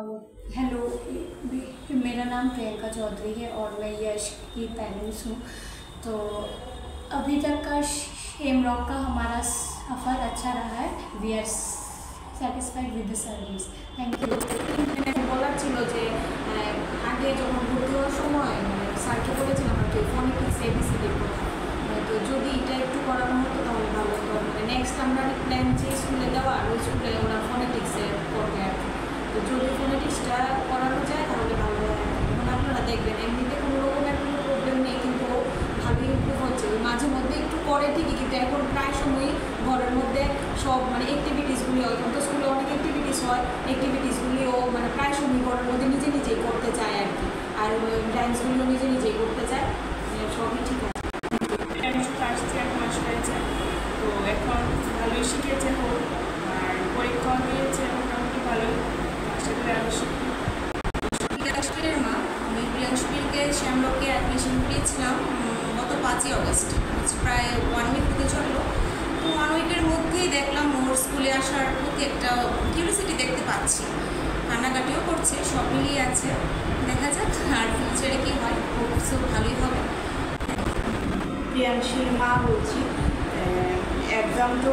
Hello, मेरा नाम प्रियंका चौधरी है और मैं यश की पेरेंट्स हूँ। तो अभी तक का शेम रॉक का हमारा सफ़र अच्छा रहा है। We are satisfied with the service. Thank you. বলার ছিল যে আগে যখন ভর্তি হওয়ার সময় স্যারকে বলেছিলাম আর কি ফোনেটিক্স এবিসিডি কথা, তো যদি এটা একটু করানো হতো তাহলে ভালো হতো। নেক্সট আমরা প্ল্যান যে স্কুলে দেওয়া আর ওই স্কুলে ওরা ফোনেটিক্সে করবে আর কি। তো যদি ফোনেটিক্সটা করানো যায় তাহলে ভালো হয়। এবং আপনারা দেখবেন এমনিতে কোনো রকমের কোনো প্রবলেম নেই, কিন্তু ভালোই ইম্প্রুভ হচ্ছে। মাঝে মধ্যে একটু করে ঠিকই, কিন্তু এখন প্রায় সময়ই ঘরের মধ্যে সব অ্যাক্টিভিটিসগুলি এখন তো স্কুলে অনেক অ্যাক্টিভিটিস হয়, অ্যাক্টিভিটিসগুলিও প্রায় সময় ঘরের মধ্যে নিজে নিজেই করতে চায় আর কি। আর ডান্সগুলিও নিজে নিজেই করতে চায়, সবই ঠিক আছে। আসছে 1 মাস হয়েছে, তো এখন ভালোই শিখেছে হোক, আর পরীক্ষাও দিয়েছে মোটামুটি ভালোই। আশা করি আরও শিখবে। প্রিয়াংশুর মা, আমি প্রিয়াংশুকে শ্যামরকে অ্যাডমিশন করিয়েছিলাম গত 5ই অগস্ট, প্রায় 1 উইক হতে চললো। তো 1 উইকের মধ্যেই দেখলাম ওর স্কুলে আসার প্রতি একটা কিউরিসিটি দেখতে পাচ্ছি, কান্নাকাটিও করছে, সব মিলিয়ে আছে। দেখা যাক আর ফিউচারে কী হয়, খুব ভালোই হবে। প্রিয়াংশীর মা বলছি। এক্সাম তো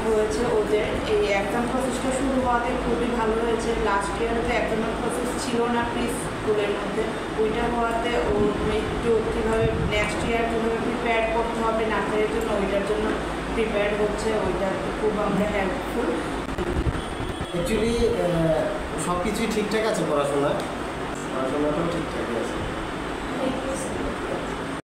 হয়েছে ওদের, এই এক্সাম প্রসেসটা শুরু হওয়াতে খুবই ভালো হয়েছে। লাস্ট ইয়ারে তো এক্সামের প্রসেস ছিল না প্রি স্কুলের মধ্যে, ওইটা হওয়াতে ও একটু কীভাবে নেক্সট ইয়ার কীভাবে প্রিপেয়ার করতে হবে নার্সারির জন্য, ওইটার জন্য প্রিপেয়ার হচ্ছে। ওইটা খুব আমরা হেল্পফুল। অ্যাকচুয়ালি সব কিছুই ঠিকঠাক আছে, পড়াশোনাটাও ঠিকঠাকই আছে।